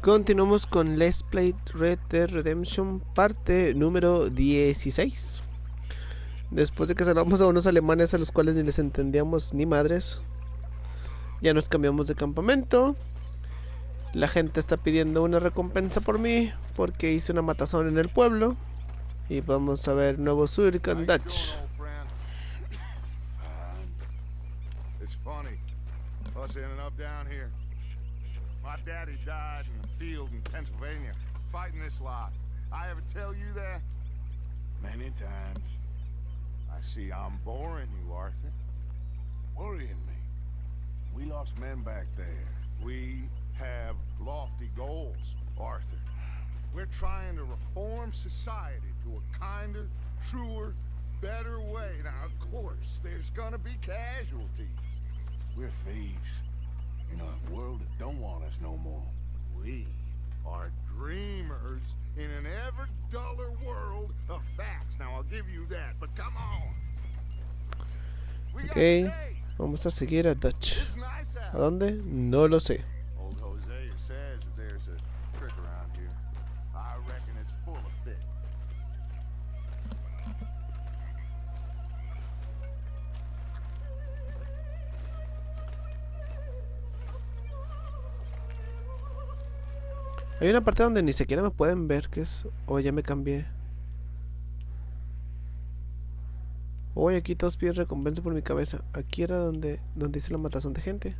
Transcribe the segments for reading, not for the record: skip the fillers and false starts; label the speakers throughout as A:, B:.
A: Continuamos con Let's Play Red Dead Redemption, parte número 16. Después de que salvamos a unos alemanes a los cuales ni les entendíamos ni madres, ya nos cambiamos de campamento. La gente está pidiendo una recompensa por mí porque hice una matazón en el pueblo. Y vamos a ver nuevo Zurich and Dutch.
B: It's funny, us ending up down here. My daddy died in the field in Pennsylvania, fighting this lot. I ever tell you that? Many times. I see I'm boring you, Arthur. Worrying me. We lost men back there. We have lofty goals, Arthur. We're trying to reform society to a kinder, truer, better way. Now, of course, there's gonna be casualties. We're thieves in a world that don't want us no more. We are dreamers in an ever duller world of facts. Now, I'll give you that, but come on.
A: Ok, vamos a seguir a Dutch. ¿A dónde? No lo sé.
B: Old Hosea says that there's a trick around here. I reckon it's full of fish.
A: Hay una parte donde ni siquiera me pueden ver, que es... Oh, ya me cambié. Hoy aquí todos piden recompensa por mi cabeza. Aquí era donde hice la matazón de gente.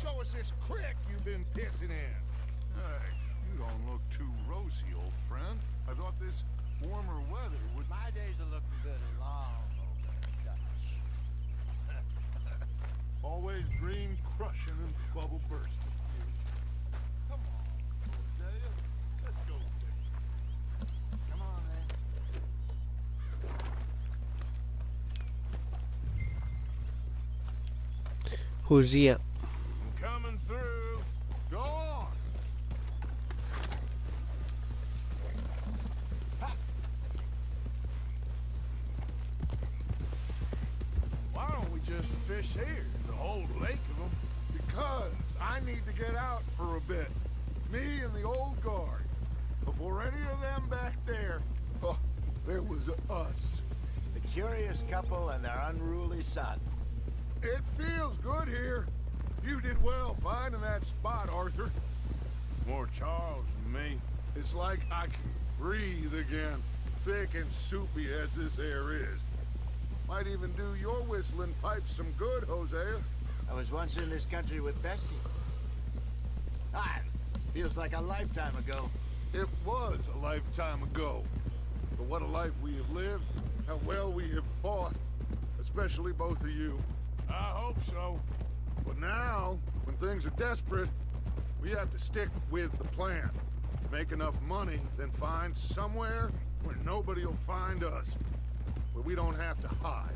B: Show us this creek you've been pissing in. Hey, you don't look too rosy, old friend. I thought this warmer weather would...
C: My days are looking good and long over Dutch.
B: Always green crushing and bubble bursting. Come on, Hosea. Let's go.
C: Come on, man.
A: Hosea.
B: Coming through. Go on. Why don't we just fish here? There's a whole lake of them. Because I need to get out for a bit. Me and the old guard. Before any of them back there, oh, there was us.
C: The curious couple and their unruly son.
B: It feels good here. You did well finding that spot, Arthur. More Charles than me. It's like I can breathe again, thick and soupy as this air is. Might even do your whistling pipes some good, Hosea.
C: I was once in this country with Bessie. Ah, feels like a lifetime ago.
B: It was a lifetime ago. But what a life we have lived, how well we have fought. Especially both of you. I hope so. But now, when things are desperate, we have to stick with the plan. Make enough money, then find somewhere where nobody will find us. Where we don't have to hide.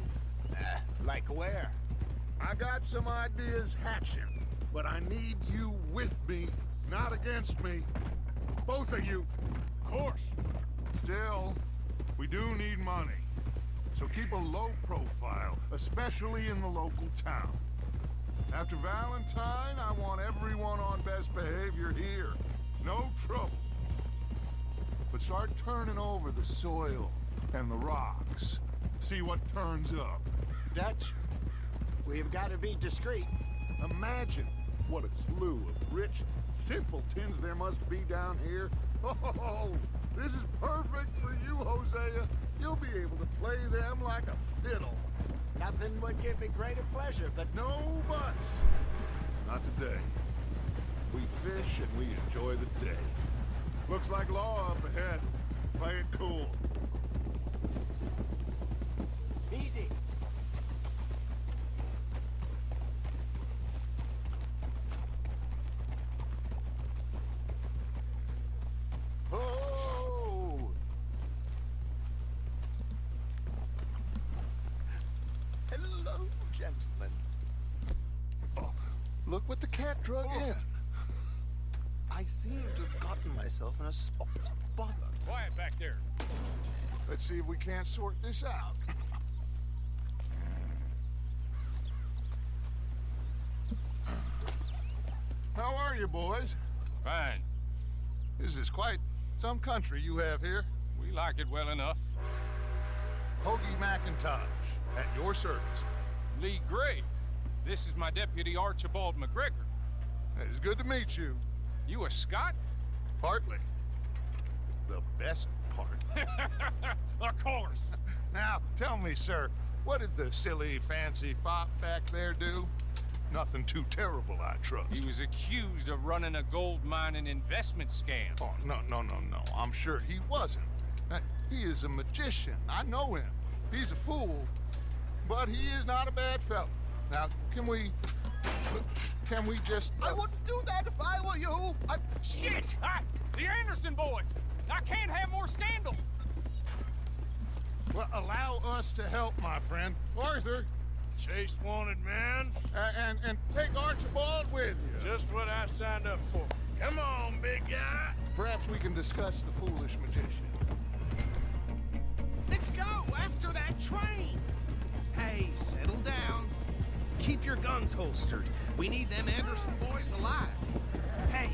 C: Like where?
B: I got some ideas hatching, but I need you with me, not against me. Both of you. Of course. Still, we do need money. So keep a low profile, especially in the local town. After Valentine, I want everyone on best behavior here. No trouble. But start turning over the soil and the rocks. See what turns up.
C: Dutch, we've got to be discreet.
B: Imagine what a slew of rich simpletons there must be down here. Oh, this is perfect for you, Hosea. You'll be able to play them like a fiddle.
C: Nothing would give me greater pleasure, but
B: No buts. Not today. We fish and we enjoy the day. Looks like law up ahead. Play it cool.
C: easy.
B: Look what the cat drug in.
D: I seem to have gotten myself in a spot of bother.
E: Quiet back there.
B: Let's see if we can't sort this out. How are you, boys?
E: Fine.
B: This is quite some country you have here.
E: We like it well enough.
B: Hoagie McIntosh, at your service.
E: Lee Gray. This is my deputy Archibald McGregor.
B: It's good to meet you.
E: You a Scot?
B: Partly. The best part.
E: Of course.
B: Now, tell me, sir, what did the silly, fancy fop back there do? Nothing too terrible, I trust.
E: He was accused of running a gold mining investment scam.
B: Oh, no. I'm sure he wasn't. He is a magician. I know him. He's a fool, but he is not a bad fellow. Now, can we just...
D: I wouldn't do that if I were you.
E: Shit! The Anderson boys! I can't have more scandal!
B: Well, allow us to help, my friend. Arthur,
F: Chase wanted man.
B: and take Archibald with you.
F: Just what I signed up for. Come on, big guy.
B: Perhaps we can discuss the foolish magician.
G: Let's go after that train. Hey, settle down. Keep your guns holstered. We need them Anderson boys alive. Hey,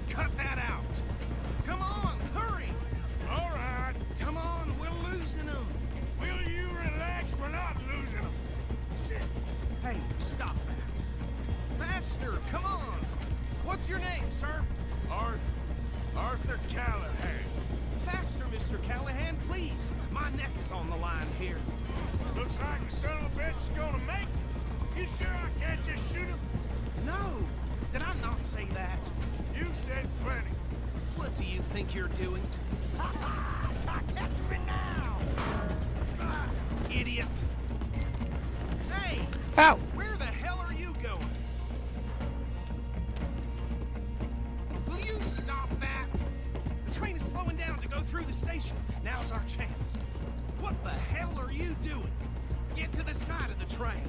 G: cut that out. Come on, hurry.
F: All right.
G: Come on, we're losing them.
F: Will you relax? We're not losing them.
G: Hey, stop that. Faster, come on. What's your name, sir?
F: Arthur Callahan.
G: Faster, Mr. Callahan, please. My neck is on the line here.
F: Looks like the son of a bitch is gonna make it. You sure I can't just shoot him?
G: No, did I not say that?
F: You said plenty.
G: What do you think you're doing?
F: Catch me now!
G: Idiot. Hey,
A: Ow!
G: where the hell are you going? Will you stop that? The train is slowing down to go through the station. Now's our chance. What the hell are you doing? Get to the side of the train.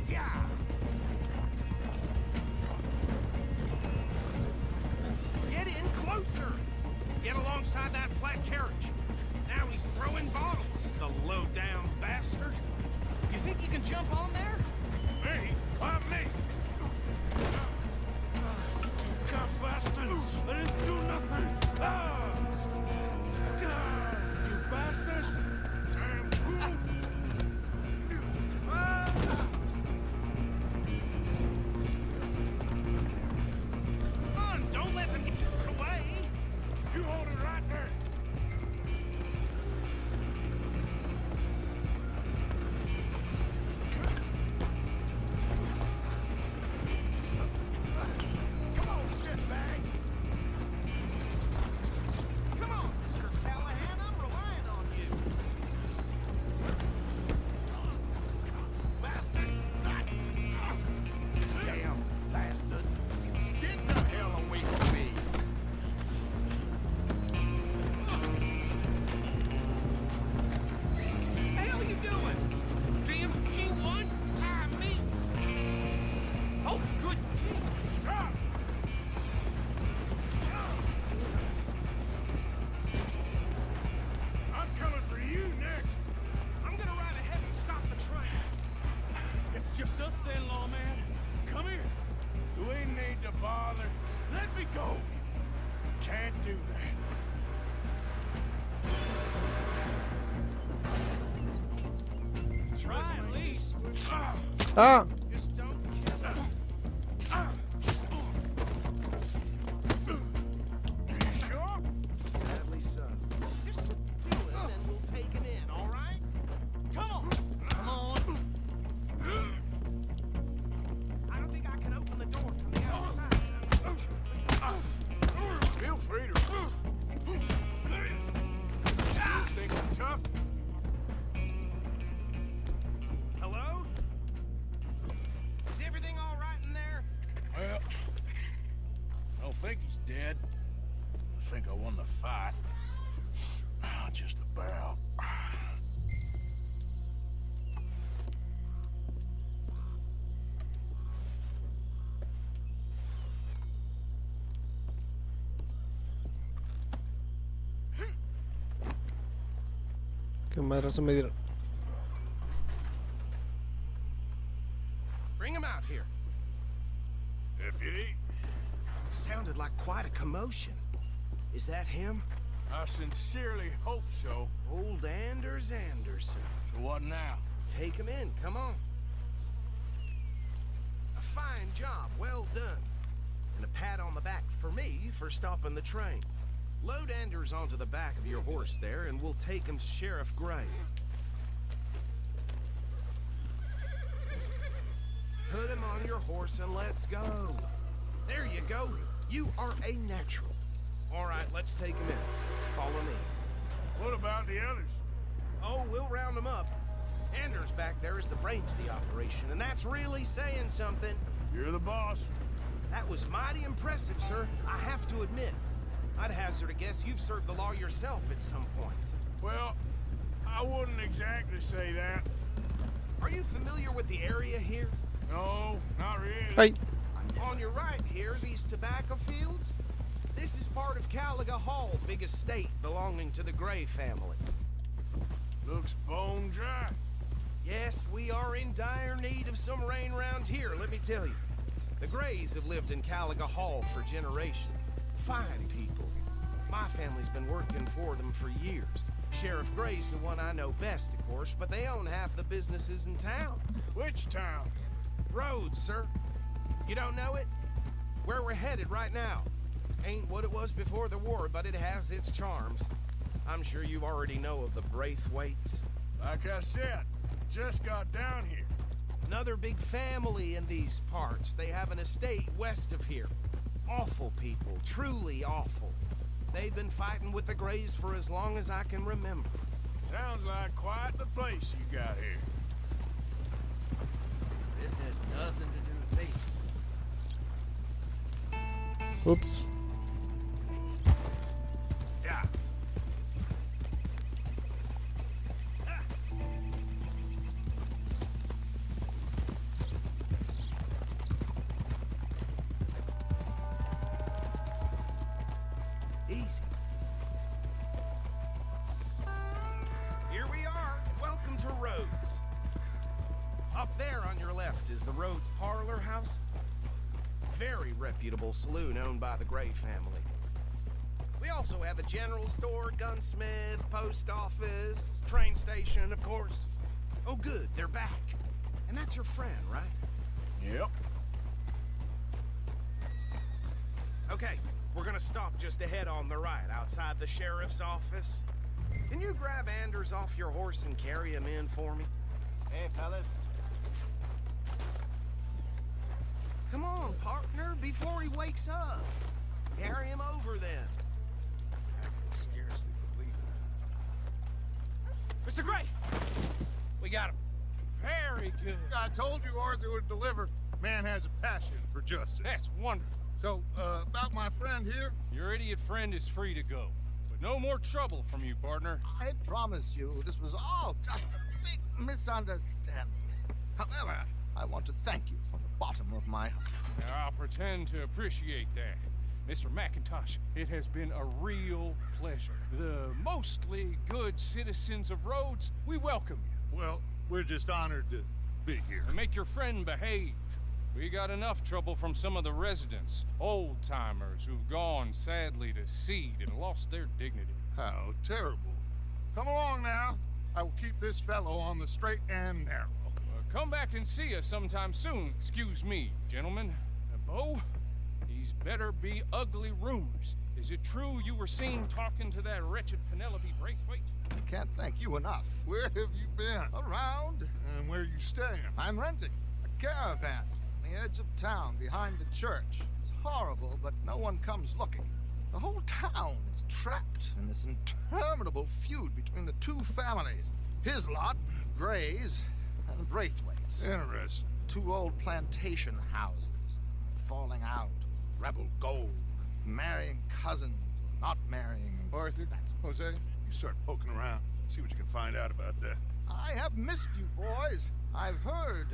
G: Yeah. Get in closer. Get alongside that flat carriage. Now he's throwing bottles, the low-down bastard. You think you can jump on there?
F: Me? Why me? God bastards! I didn't do nothing! You bastard! Damn fool!
G: Come on, don't let them get away!
F: You hold it right there!
G: Come on, shitbag! Come on, Mr. Callahan, I'm relying on you. Bastard! Damn bastard! Get the hell away from me! The hell you doing? Damn G1, time me! Oh, good.
F: Stop! I'm coming for you next!
G: I'm gonna ride ahead and stop the train.
F: It's just us then, lawman. Come here. We need to bother. Let me go. Can't do that.
G: Try at least.
A: Ah!
G: Just don't kill them.
F: You sure?
G: Sadly so. Just do it, and we'll take it in, all right? Come on. Come on. I don't think I can open the door from the outside.
F: Feel free to. You think I'm tough?
G: Hello? Is everything all right in there?
F: Well, I don't think he's dead. I think I won the fight. Just about.
A: Qué madrazo me dieron.
G: Bring him out here.
F: Deputy,
G: Sounded like quite a commotion. Is that him?
F: I sincerely hope so.
G: Old Anders Anderson.
F: So what now?
G: Take him in, come on. A fine job, well done. And a pat on the back for me for stopping the train. Load Anders onto the back of your horse there, and we'll take him to Sheriff Gray. Put him on your horse and let's go. There you go. You are a natural. All right, let's take him in. Follow me.
F: What about the others?
G: Oh, we'll round them up. Anders back there is the brains of the operation, and that's really saying something.
F: You're the boss.
G: That was mighty impressive, sir. I have to admit. I'd hazard a guess you've served the law yourself at some point.
F: Well, I wouldn't exactly say that.
G: Are you familiar with the area here?
F: No, not really.
A: Ay,
G: On your right here, these tobacco fields? This is part of Caliga Hall, big estate belonging to the Gray family.
F: Looks bone dry.
G: Yes, we are in dire need of some rain round here, let me tell you. The Grays have lived in Caliga Hall for generations. Fine people. My family's been working for them for years. Sheriff Gray's the one I know best, of course, but they own half the businesses in town.
F: Which town?
G: Rhodes, sir. You don't know it? Where we're headed right now. Ain't what it was before the war, but it has its charms. I'm sure you already know of the Braithwaites.
F: Like I said, just got down here.
G: Another big family in these parts. They have an estate west of here. Awful people, truly awful. They've been fighting with the Grays for as long as I can remember.
F: Sounds like quite the place you got here.
C: This has nothing to do with me.
A: oops.
F: Yeah.
G: Easy. Here we are. Welcome to Rhodes. Up there on your left is the Rhodes Parlor House. Very reputable saloon owned by the Gray family. We also have a general store, gunsmith, post office, train station, of course. Oh, good, they're back. And that's your friend, right?
F: Yep.
G: Okay, we're gonna stop just ahead on the right, outside the sheriff's office. Can you grab Anders off your horse and carry him in for me?
C: Hey, fellas.
G: Come on, partner, before he wakes up. Carry him over then.
C: I can scarcely believe it.
E: Mr. Gray! We got him. Very good.
B: I told you Arthur would deliver. Man has a passion for justice.
E: That's wonderful.
B: So, about my friend here?
E: Your idiot friend is free to go. But no more trouble from you, partner.
C: I promise you, this was all just a big misunderstanding. However, I want to thank you from the bottom of my heart.
E: Now, I'll pretend to appreciate that. Mr. McIntosh, it has been a real pleasure. The mostly good citizens of Rhodes, we welcome you.
B: Well, we're just honored to be here.
E: And make your friend behave. We got enough trouble from some of the residents, old-timers who've gone, sadly, to seed and lost their dignity.
B: How terrible. Come along now. I will keep this fellow on the straight and narrow.
E: Come back and see us sometime soon. Excuse me, gentlemen. Bo, these better be ugly rumors. Is it true you were seen talking to that wretched Penelope Braithwaite?
C: I can't thank you enough.
B: Where have you been?
C: Around,
B: And where you staying?
C: I'm renting a caravan on the edge of town behind the church. It's horrible, but no one comes looking. The whole town is trapped in this interminable feud between the two families. His lot, Gray's, and Braithwaite's.
B: Interesting.
C: Two old plantation houses, falling out, rebel gold, marrying cousins, or not marrying.
B: Arthur, Jose, you start poking around. See what you can find out about that.
C: I have missed you, boys. I've heard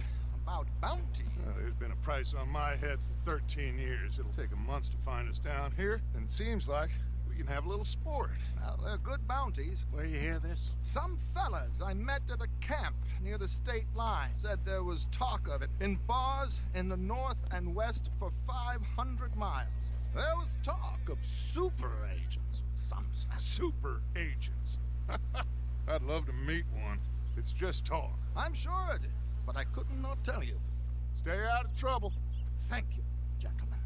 C: about bounty.
B: There's been a price on my head for 13 years. It'll take 'em months to find us down here, and it seems like
C: We can have a little sport. Now, they're good bounties.
F: Where you hear this?
C: Some fellas I met at a camp near the state line said there was talk of it in bars in the north and west for 500 miles. There was talk of super agents. Some
B: Super agents. I'd love to meet one. It's just talk.
C: I'm sure it is, but I couldn't not tell you.
B: Stay out of trouble.
C: Thank you, gentlemen.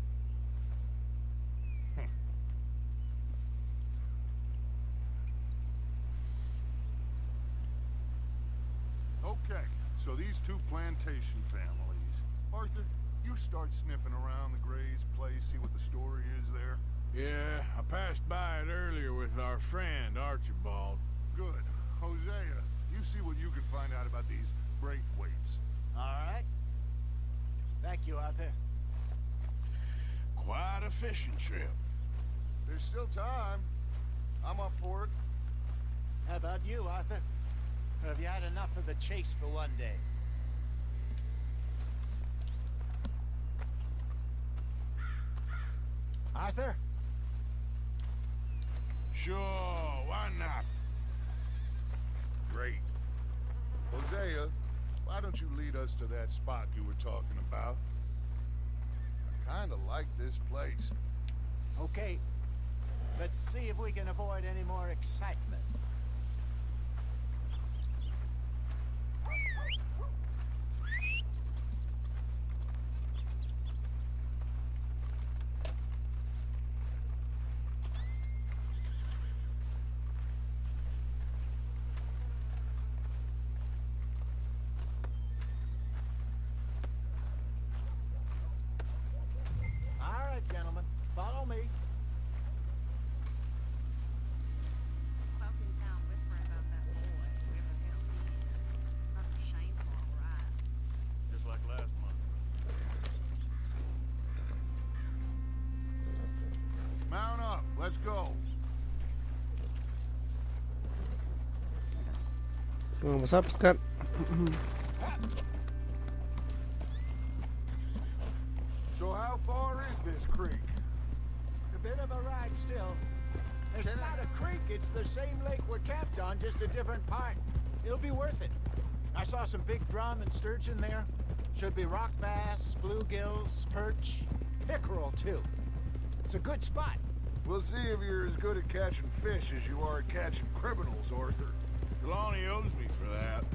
B: Okay, so these two plantation families. Arthur, you start sniffing around the Gray's place, see what the story is there.
F: Yeah, I passed by it earlier with our friend, Archibald.
B: Good. Hosea, you see what you can find out about these Braithwaites.
H: All right. Thank you, Arthur.
F: Quite a fishing trip.
B: There's still time. I'm up for it.
H: How about you, Arthur? Or have you had enough of the chase for one day? Arthur?
F: Sure, why not?
B: Great. Hosea, why don't you lead us to that spot you were talking about? I kinda like this place.
H: Okay. Let's see if we can avoid any more excitement. Gentlemen, follow me.
I: Folk in town whispering about that boy, whoever the hell he is. Such a shameful ride.
F: Just like last month.
B: Mount up, let's go.
A: Vamos a pescar.
B: So how far is this creek?
H: A bit of a ride still. It's not a creek, it's the same lake we're camped on, just a different part. It'll be worth it. I saw some big drum and sturgeon there. Should be rock bass, bluegills, perch, pickerel too. It's a good spot.
B: We'll see if you're as good at catching fish as you are at catching criminals, Arthur.
F: Trelawney owes me for that.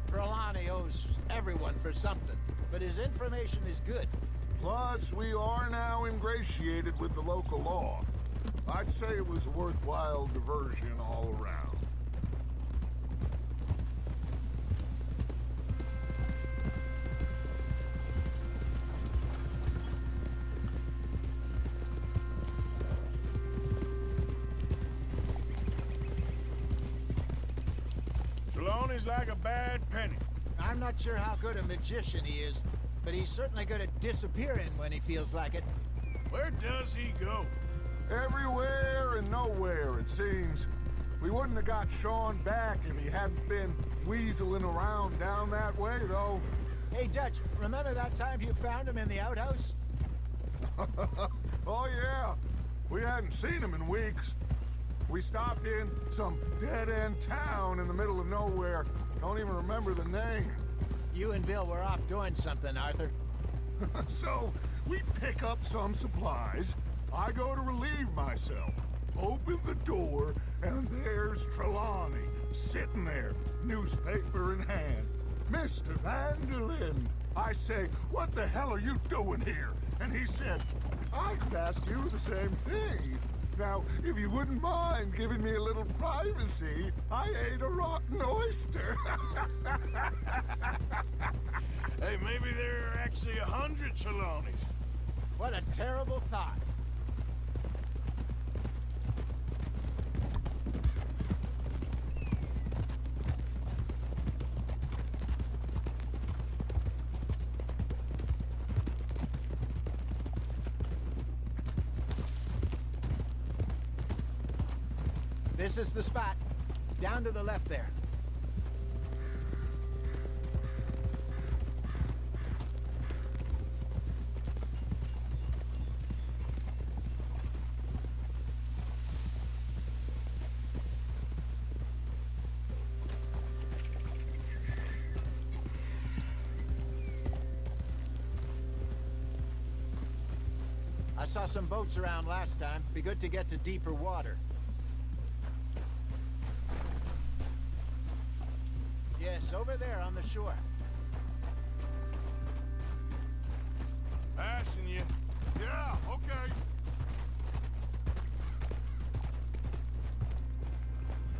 H: Trelawney owes everyone for something, but his information is good.
B: Plus, we are now ingratiated with the local law. I'd say it was a worthwhile diversion all around.
F: Trelawney's like a bad penny.
H: I'm not sure how good a magician he is, but he's certainly good at disappearing when he feels like it.
F: Where does he go?
B: Everywhere and nowhere, it seems. We wouldn't have got Sean back if he hadn't been weaseling around down that way, though.
H: Hey, Dutch, remember that time you found him in the outhouse?
B: Oh, yeah. We hadn't seen him in weeks. We stopped in some dead-end town in the middle of nowhere. Don't even remember the name.
H: You and Bill were off doing something, Arthur.
B: So, we pick up some supplies. I go to relieve myself. Open the door, and there's Trelawney, sitting there, newspaper in hand. Mr. Vanderlyn. I say, what the hell are you doing here? And he said, I could ask you the same thing. Now, if you wouldn't mind giving me a little privacy, I ate a rotten oyster.
F: Hey, maybe there are actually 100 Trelawneys.
H: What a terrible thought. This is the spot. Down to the left there. saw some boats around last time. Be good to get to deeper water. Yes, over there on the shore.
F: Passing you.
B: Yeah, okay.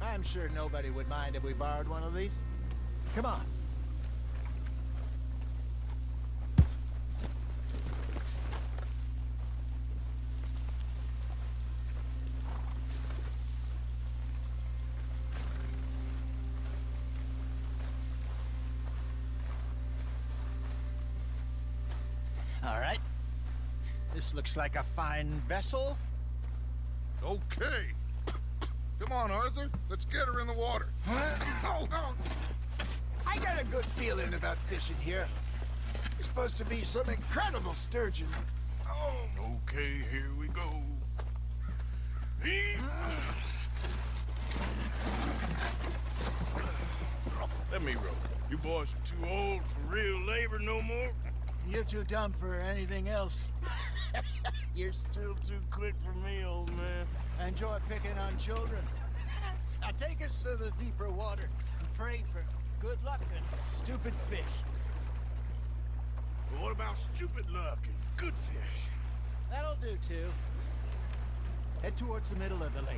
H: I'm sure nobody would mind if we borrowed one of these. Come on. All right. This looks like a fine vessel.
B: Okay. Come on, Arthur. Let's get her in the water.
C: Oh, I got a good feeling about fishing here. It's supposed to be some incredible sturgeon. Oh,
F: Okay, here we go. Let me row. You boys are too old for real labor no more.
H: You're too dumb for anything else.
F: You're still too quick for me, old man.
H: I enjoy picking on children. Now take us to the deeper water and pray for good luck and stupid fish.
F: But what about stupid luck and good fish?
H: That'll do too. Head towards the middle of the lake.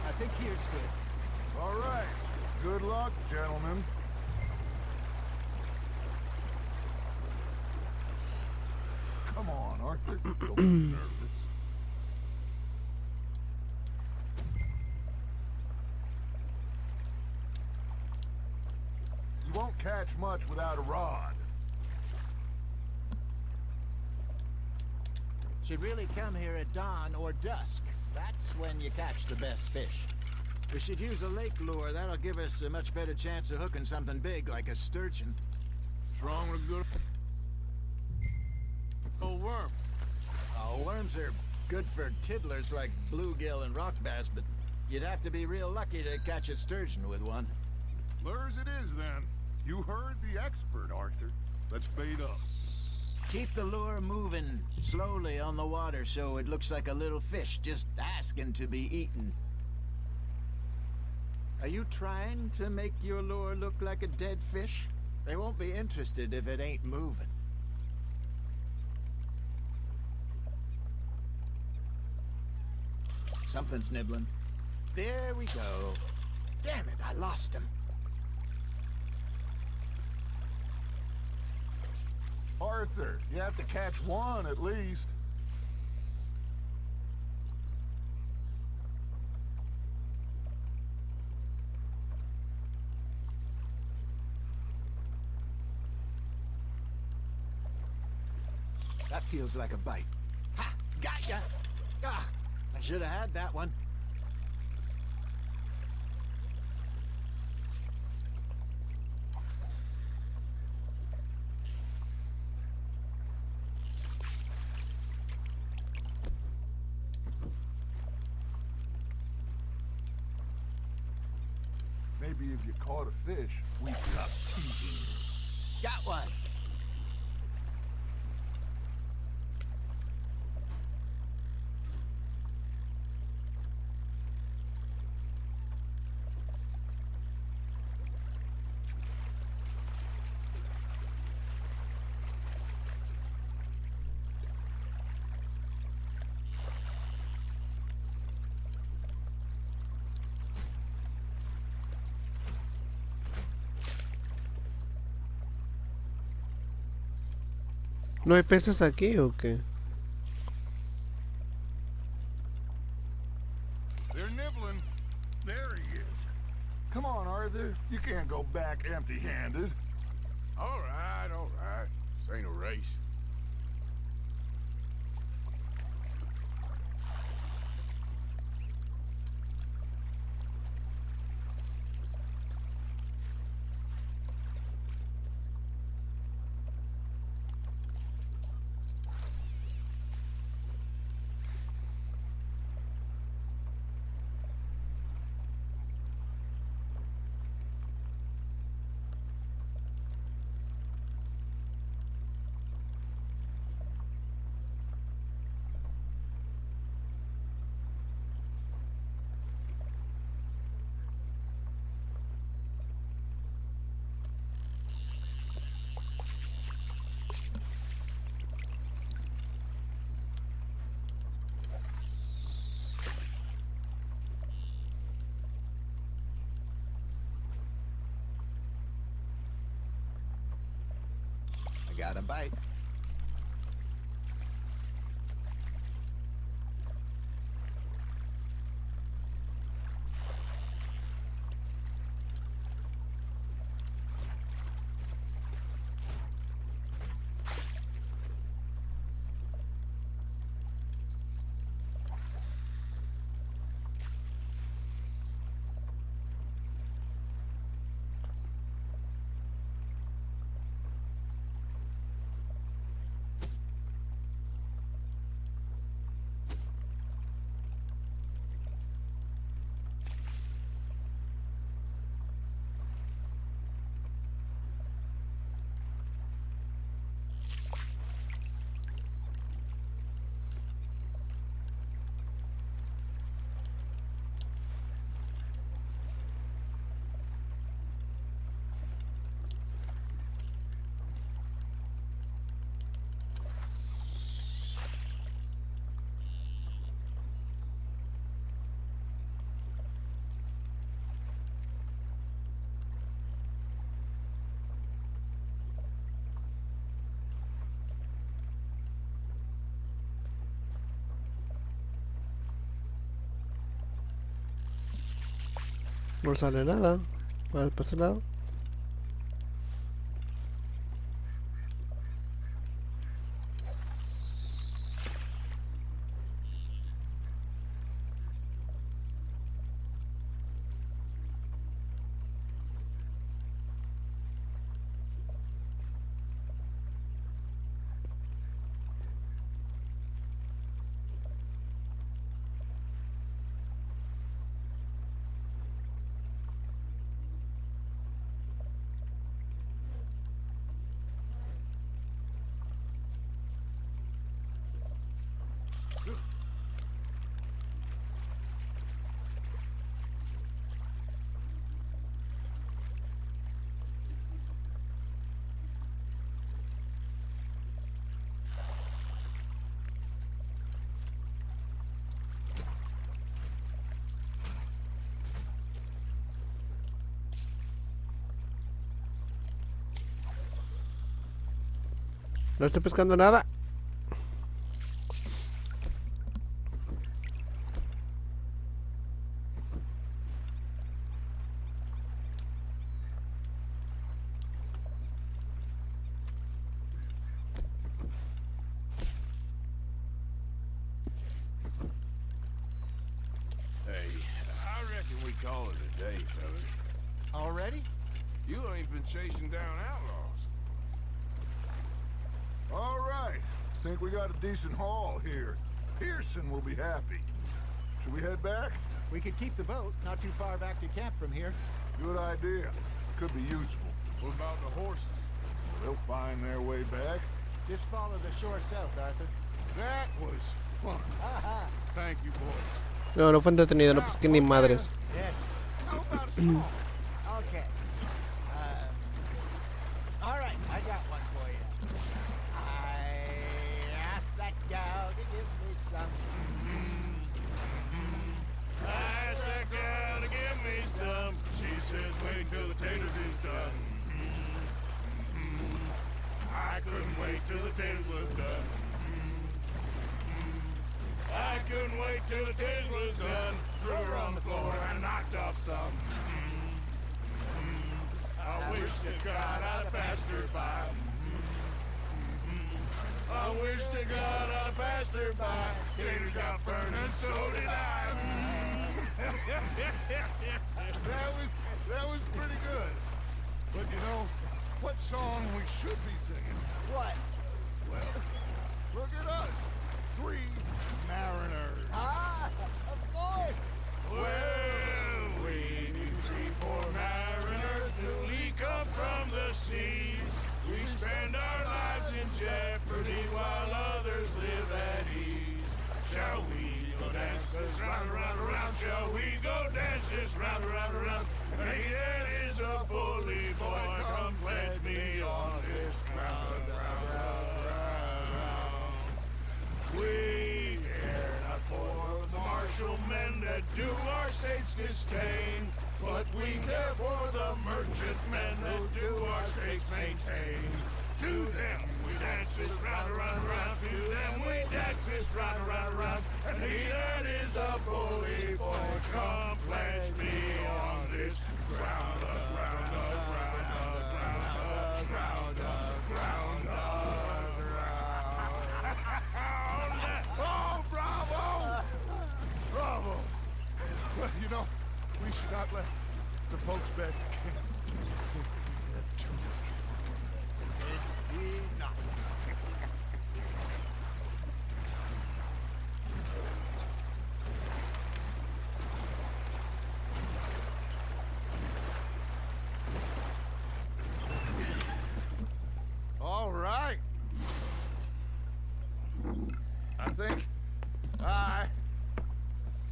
H: I think here's good.
B: All right. Good luck, gentlemen. Come on, Arthur. Don't be nervous. You won't catch much without a rod.
H: Should really come here at dawn or dusk. That's when you catch the best fish. We should use a lake lure. That'll give us a much better chance of hooking something big like a sturgeon.
F: What's wrong with a good old worm?
H: Oh, worms are good for tiddlers like bluegill and rock bass, but you'd have to be real lucky to catch a sturgeon with one.
B: Lures it is, then. You heard the expert, Arthur. Let's bait up.
H: Keep the lure moving slowly on the water so it looks like a little fish just asking to be eaten. Are you trying to make your lure look like a dead fish? They won't be interested if it ain't moving. Something's nibbling. There we go. Damn it, I lost him.
B: Arthur, you have to catch one at least.
H: That feels like a bite. Ha! Got ya! Ah! I should have had that one.
B: Maybe if you caught a fish, we'd stop teasing.
H: Got one.
A: ¿No hay peces aquí o qué?
B: They're nibbling. There he is. Come on, Arthur. You can't go back empty-handed.
F: All right, all right. This ain't a race.
D: Got a bite.
A: No sale nada. ¿No pasa nada? No estoy pescando nada.
F: Hey, I reckon we call it a day, fellas.
C: Already?
F: You ain't been chasing down outlaws.
B: All right. Think we got a decent haul here. Pearson will be happy. Should we head back?
H: We could keep the boat not too far back to camp from here.
B: Good idea. Could be useful.
F: What about the horses?
B: They'll find their way back.
H: Just follow the shore south, Arthur.
F: That was fun. Thank you, boys.
A: No, no fue entretenido, no pesqué ni madres.
H: Yes.
F: How about a song?
H: Okay. All right, I got one for you. I asked that gal to give me some.
F: I asked that gal to give me some. She says wait till the taters is done. I couldn't wait till the taters was done. I couldn't wait till the taters was done. Threw her on the floor and knocked off some. I wish to God I'd passed her by. I wish to God I'd passed her by. Taters got burned and so did I.
B: That was pretty good. But you know, what song we should be singing?
H: What?
B: Well, look at us. 3 mariners.
H: Ah, of course.
F: Well, we need 3 poor mariners newly come from the seas. We spend our lives in jeopardy while others live at ease. Shall we go dance this round, around, around? Shall we go dance this round, around, around? Hey, that is a bully boy. Come pledge me on this ground, round, round, round. We care not for the martial men that do our state's disdain, but we care for the merchant men that do our state's maintain. To them this round, round, round. And he that is a bully boy, come pledge me on this ground, ground, ground, ground, ground, ground, ground. Oh, bravo! Bravo! Well, you know, we should not let the folks back in think that we had too much fun.
H: Indeed not.
B: All right. I think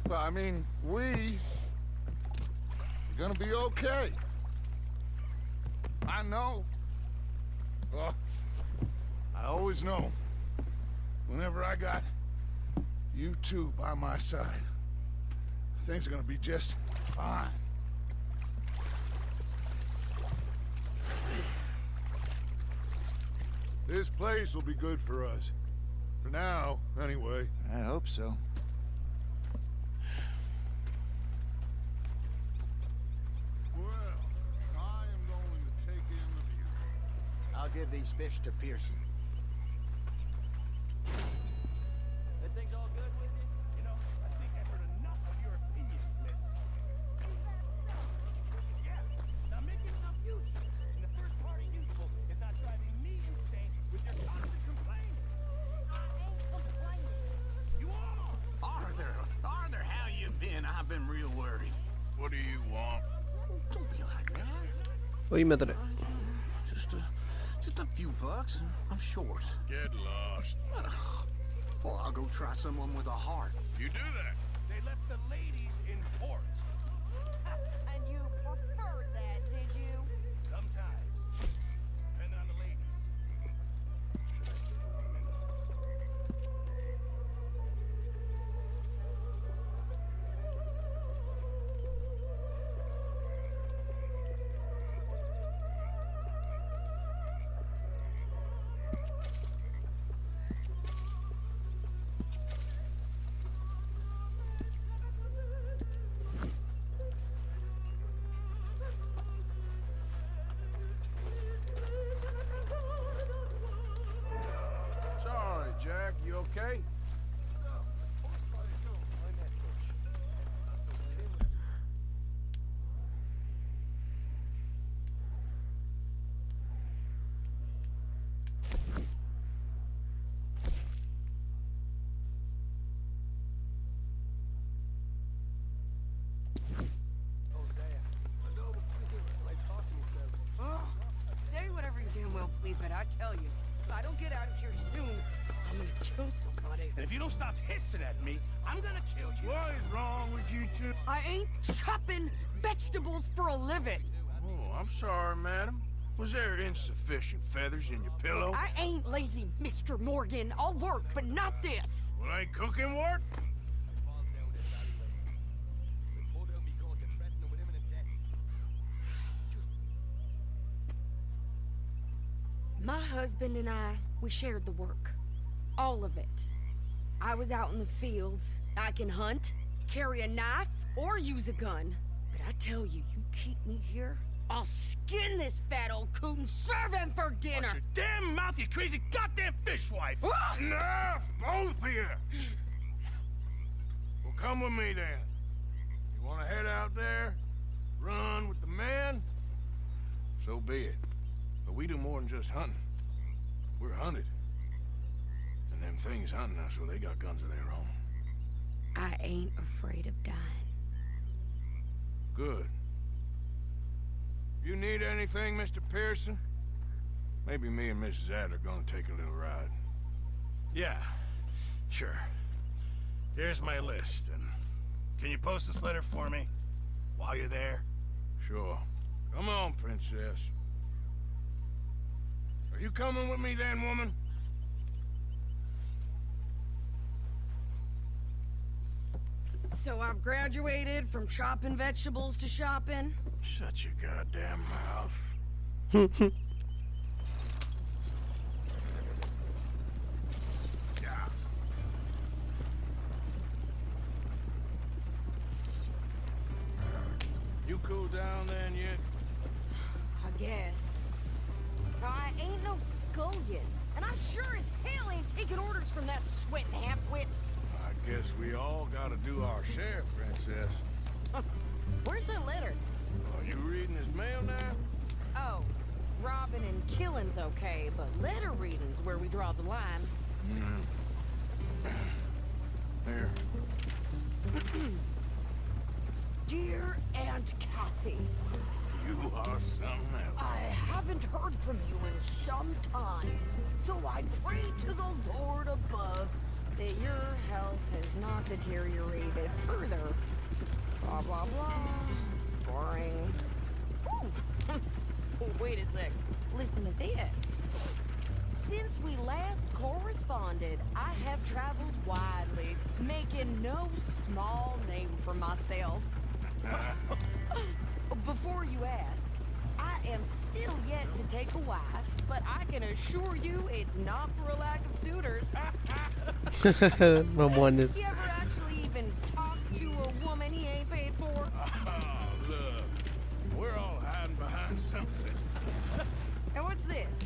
B: well, I mean, we're gonna be okay. I know. Well, I always know. Whenever I got you two by my side, things are gonna be just fine. This place will be good for us. For now, anyway.
C: I hope so.
B: Well, I am going to take in the view.
H: I'll give these fish to Pearson.
F: That thing's all good with you? You know, I think I've heard enough of your opinions, miss. Yeah, now make yourself useful. And the first part of useful is not driving me insane with your constant complaining. I ain't complaining. You are!
G: Arthur, how you been? I've been real worried.
F: What do you want?
G: Don't be like that.
A: Oíme tady.
G: Just a few bucks. I'm short.
F: Get lost.
G: Well, I'll go try someone with a heart.
F: You do that. They left the ladies in port.
I: And you preferred that, did you?
F: Sometimes. Depending on the ladies. Sorry, Jack. You okay?
J: Say whatever you damn well please, but I tell you, if I don't get out of here soon, I'm gonna kill somebody.
F: And if you don't stop hissing at me, I'm gonna kill you. What is wrong with you two?
J: I ain't chopping vegetables for a living.
F: Oh, I'm sorry, madam. Was there insufficient feathers in your pillow?
J: I ain't lazy, Mr. Morgan. I'll work, but not this.
F: Well, ain't cooking work?
J: My husband and I, we shared the work. All of it. I was out in the fields. I can hunt, carry a knife, or use a gun. But I tell you, you keep me here, I'll skin this fat old coot and serve him for dinner.
F: Watch your damn mouth, you crazy goddamn fishwife!
J: Ah!
F: Enough, both of you! Well, come with me then. You want to head out there, run with the man? So be it. But we do more than just hunting. We're hunted. And them things hunting us, well, they got guns of their own.
J: I ain't afraid of dying.
F: Good. You need anything, Mr. Pearson? Maybe me and Mrs. Adler are gonna take a little ride.
K: Yeah, sure. Here's my list, and can you post this letter for me while you're there?
F: Sure. Come on, princess. Are you coming with me then, woman?
J: So I've graduated from chopping vegetables to shopping.
F: Shut your goddamn mouth. cooled down then yet?
J: I guess. I ain't no scullion, and I sure as hell ain't taking orders from that sweating half-wit.
F: I guess we all gotta do our share, Princess.
J: Where's that letter?
F: Are you reading his mail now?
J: Oh, robbing and killing's okay, but letter reading's where we draw the line.
F: Here.
J: Dear Aunt Kathy,
F: You are something else.
J: I haven't heard from you in some time, so I pray to the Lord above that your health has not deteriorated further. Blah, blah, blah. It's boring. Ooh. Wait a sec. Listen to this. Since we last corresponded, I have traveled widely, making no small name for myself. Before you ask, I am still yet to take a wife, but I can assure you it's not for a lack of suitors.
A: Mamones.
J: You ever actually even talk to a woman he ain't paid for?
F: Oh, look. We're all hiding behind something.
J: And what's this?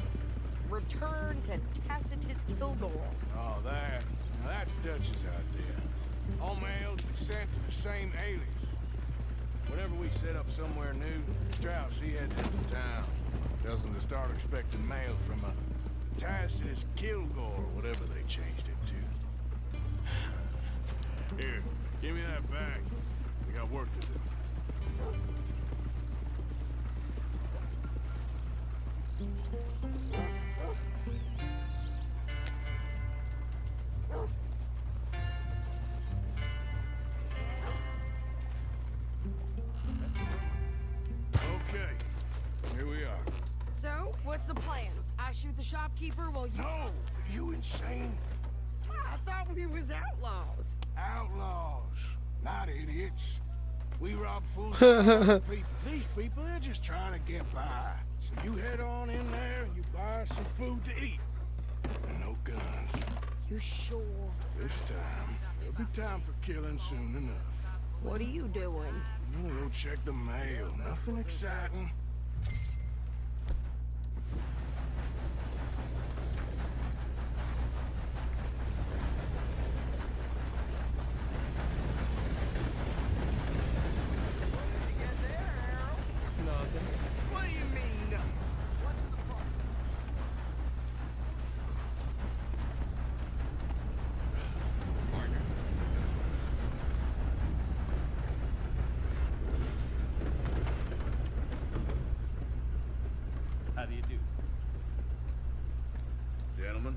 J: Return to Tacitus Kilgore.
F: Oh, that. Now that's Dutch's idea. All mail to be sent to the same alias. Whenever we set up somewhere new, Strauss, he heads into town. Tells them to start expecting mail from a Tacitus Kilgore, whatever they changed it to. Here, give me that bag. We got work to do. Okay, here we are.
J: So, what's the plan? I shoot the shopkeeper while you...
F: No, you insane?
J: I thought we was outlaws.
F: Outlaws, not idiots. We rob fools and other people. These people, they're just trying to get by. So you head on in there and you buy some food to eat. And no guns.
J: You sure?
F: This time, there'll be time for killing soon enough.
J: What are you doing?
F: We'll check the mail. Nothing exciting.
G: Nothing.
C: What do you mean, nothing? What's the problem?
L: How do you do?
F: Gentlemen.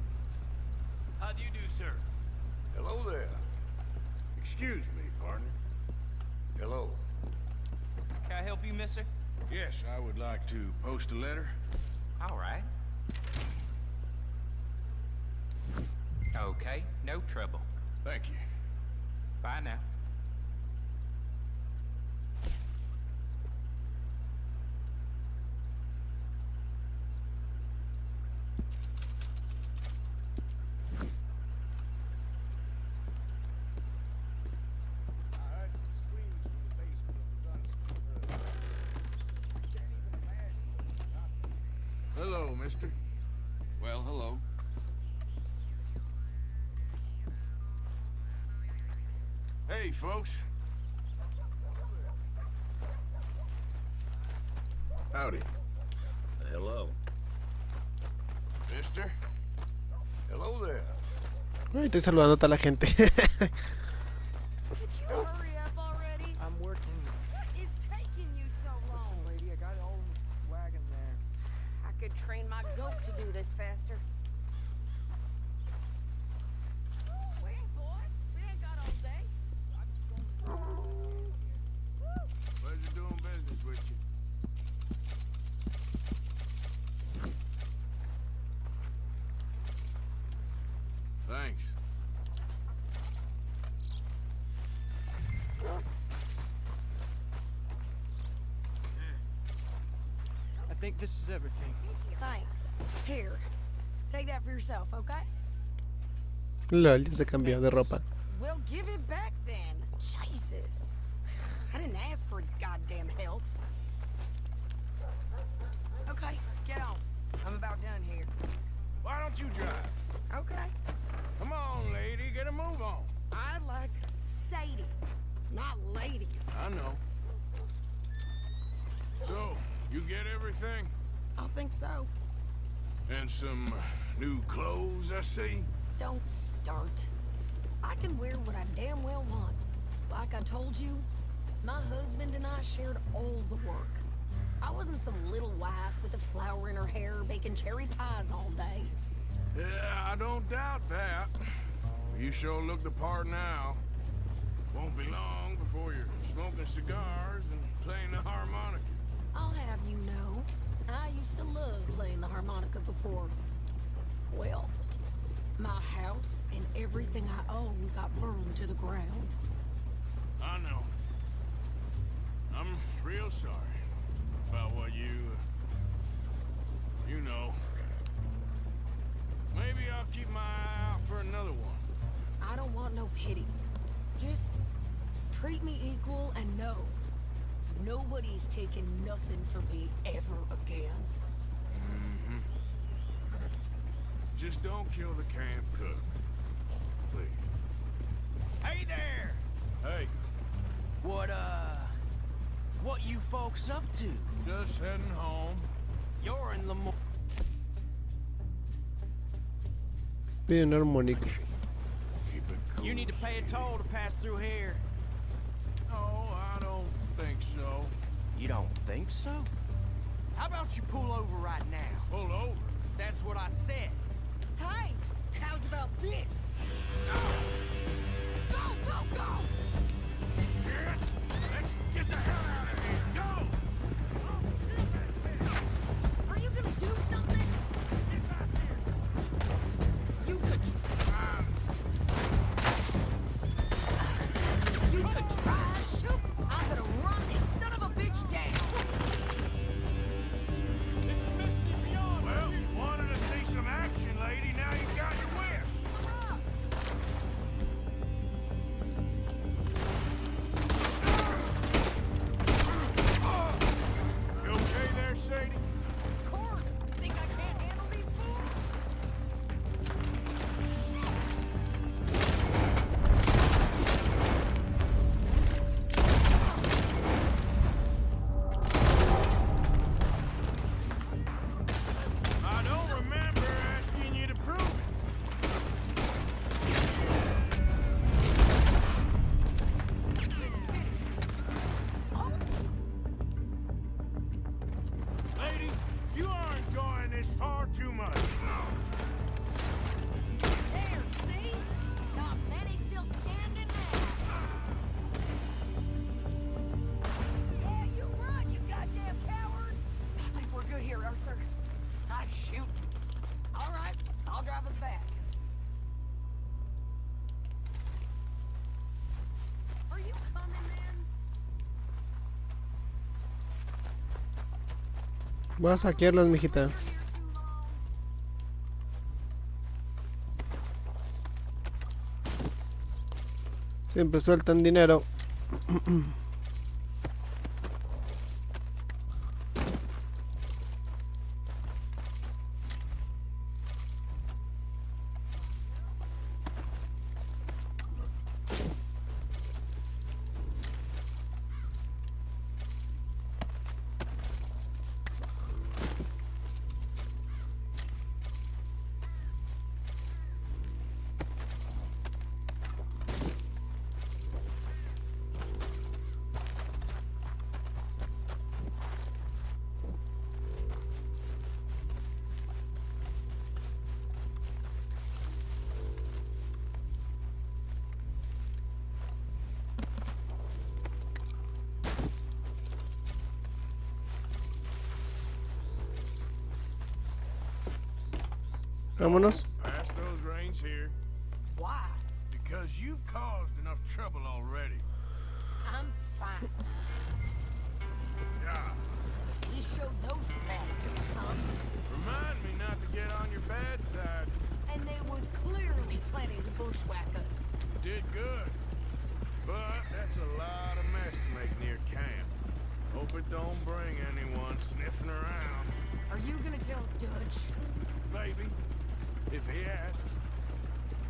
L: How do you do, sir?
F: Hello there. Excuse me, partner. Hello.
L: Can I help you, mister?
F: Yes, I would like to post a letter.
L: All right. Okay, no trouble.
F: Thank you.
L: Bye now.
H: I heard some screams from the basement of the gunsmith. Can't even imagine what it's got to be.
F: Hello, mister.
M: Well, hello.
F: Hey, folks. Howdy.
M: Hello.
F: Mister. Hello there.
A: Ay, estoy saludando a toda la gente.
J: Could you hurry up already?
H: I'm working.
J: What is taking you so long?
H: Listen, lady, I got all the wagon there.
J: I could train my goat to do this faster. Wait, boy. We ain't got all day.
F: Pleasure doing business with you. Thanks.
H: I think this is everything.
J: Thanks. Here. Take that for yourself, okay?
A: Lol, ya se cambió de ropa.
J: We'll give it back then. Jesus. I didn't ask for his goddamn help. Okay, get on. I'm about done here.
F: Why don't you drive?
J: Okay.
F: Come on, lady, get a move on.
J: I like Sadie, not lady.
F: I know. So, you get everything?
J: I think so.
F: And some new clothes, I see?
J: Don't start. I can wear what I damn well want. Like I told you, my husband and I shared all the work. I wasn't some little wife with a flower in her hair baking cherry pies all day.
F: Yeah, I don't doubt that. You sure look the part now. Won't be long before you're smoking cigars and playing the harmonica.
J: I'll have you know, I used to love playing the harmonica before. Well, my house and everything I own got burned to the ground.
F: I know. I'm real sorry about what you know. Maybe I'll keep my eye out for another one.
J: I don't want no pity. Just treat me equal and know nobody's taking nothing from me ever again.
F: Mm-hmm. Just don't kill the camp cook. Please.
G: Hey there!
F: Hey,
G: What you folks up to?
F: just heading home.
G: You're in the
A: Pide un armónico.
F: Keep it cool.
G: You need to pay a toll to pass through here.
F: No, I don't think so.
G: You don't think so? How about you pull over right now?
F: Pull over.
G: That's what I said.
J: Hey, how's about this? Go, go, go!
F: Shit! Let's get the hell out of here. Go!
J: Are you gonna do something? You could try, shoot! I'm gonna run this son of a bitch down!
F: Well, you wanted to see some action, lady. Now you got your wish. You okay there, Sadie?
J: Of course! Think I can't handle these fools?
F: I don't remember asking you to prove it. Lady, you are enjoying this far too much.
J: There, see? Not many still standing there. Yeah, you run, you goddamn coward! I think we're good here, Arthur. I shoot. All right, I'll drive us back. Are you coming then?
A: Voy a saquearlos, mijita. Siempre sueltan dinero. Vámonos.
F: Pass those reins here.
J: Why?
F: Because you've caused enough trouble already.
J: I'm fine.
F: Yeah.
J: You showed those bastards, huh?
F: Remind me not to get on your bad side.
J: And they was clearly planning to bushwhack us.
F: You did good. But that's a lot of mess to make near camp. Hope it don't bring anyone sniffing around.
J: Are you gonna tell Dutch?
F: Maybe, if he asks.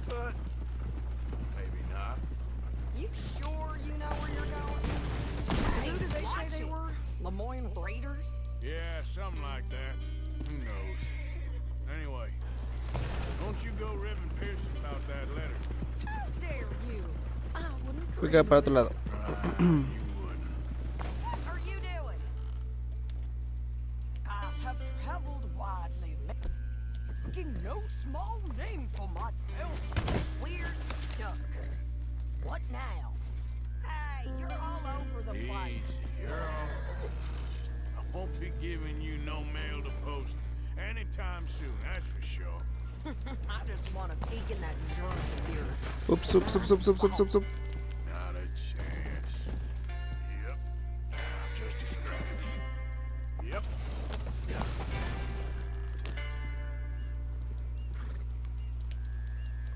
F: But maybe not.
J: You sure you know where you're going? Hey, who did they say they were? Lemoyne Raiders?
F: Yeah, something like that. Who knows? Anyway, don't you go ribbing Pearson about that letter.
J: How dare you? I wouldn't
A: Fui para otro lado.
J: What are you doing? I have traveled widely, making no small name for myself. We're stuck. What now? Hey, you're all over the place.
F: Easy, you're all... I won't be giving you no mail to post anytime soon, that's for sure.
J: I just want to peek in that junk of yours.
A: Oops, oops, oops, oops, oops, oops, oops, oops.
F: Not a chance. Yep. Just a scratch. Yep.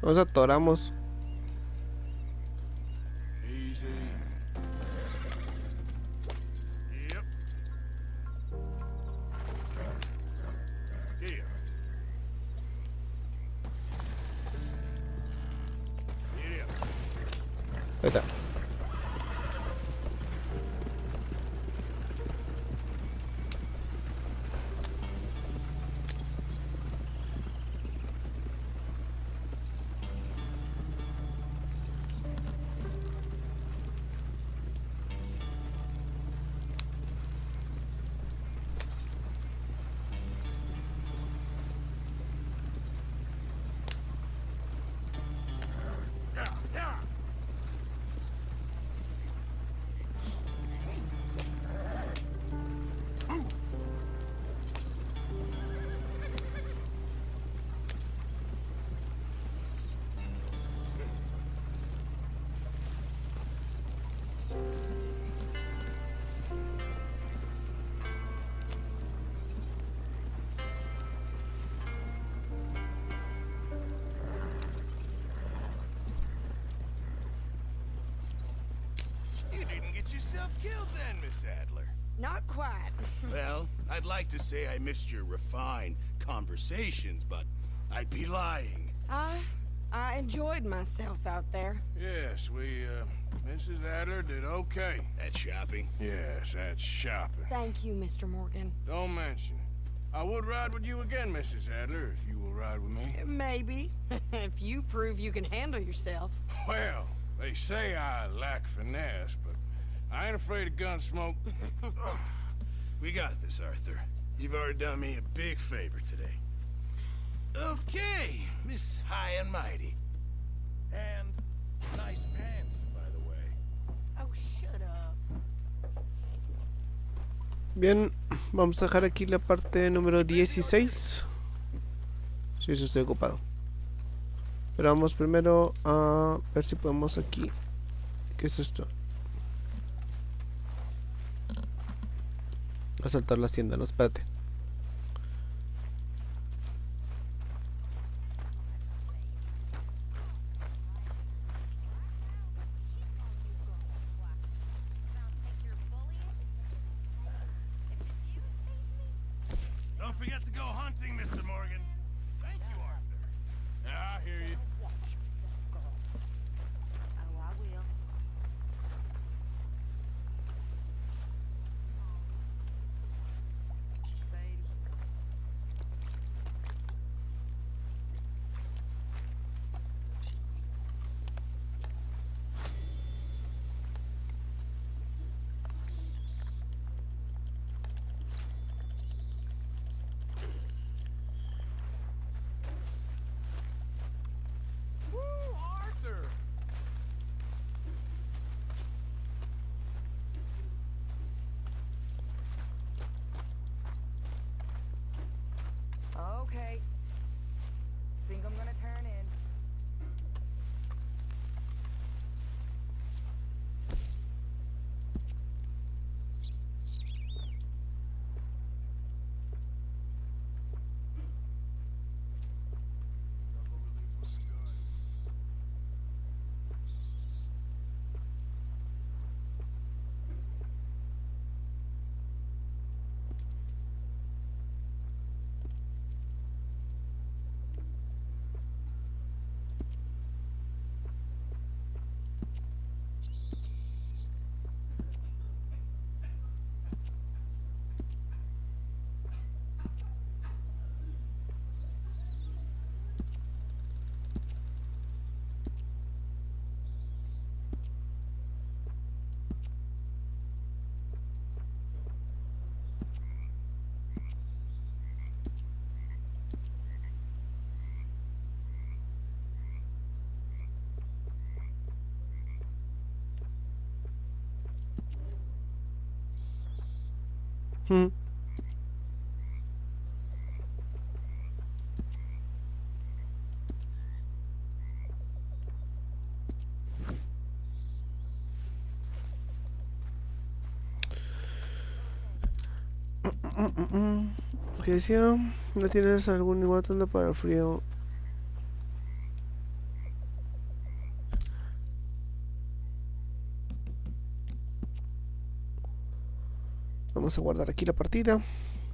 A: Nos atoramos.
F: Easy. Yep. Here. Here.
A: Ahí está.
K: You didn't get yourself killed then, Miss Adler.
J: Not quite.
K: Well, I'd like to say I missed your refined conversations, but I'd be lying.
J: I enjoyed myself out there.
F: Yes, Mrs. Adler did okay.
K: That shopping?
F: Yes, that's shopping.
J: Thank you, Mr. Morgan.
F: Don't mention it. I would ride with you again, Mrs. Adler, if you will ride with me.
J: Maybe. If you prove you can handle yourself.
F: Well, they say I lack finesse, but I ain't afraid of gun smoke.
K: We got this, Arthur. You've already done me a big favor today. Okay, Miss High and Mighty. And nice pants, by the way.
J: Oh, shut up.
A: Bien, vamos a dejar aquí la parte número 16. Sí, eso estoy ocupado. Pero vamos primero a ver si podemos aquí. ¿Qué es esto? A saltar la hacienda, no, espérate.
K: Don't forget to go hunting, Mr. Morgan. Thank you, Arthur.
F: Yeah, I hear you.
I: Oh, I will.
A: Mm. ¿Qué decía? ¿No tienes algún igual tanto para el frío? Vamos a guardar aquí la partida.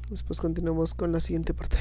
A: Después continuamos con la siguiente parte.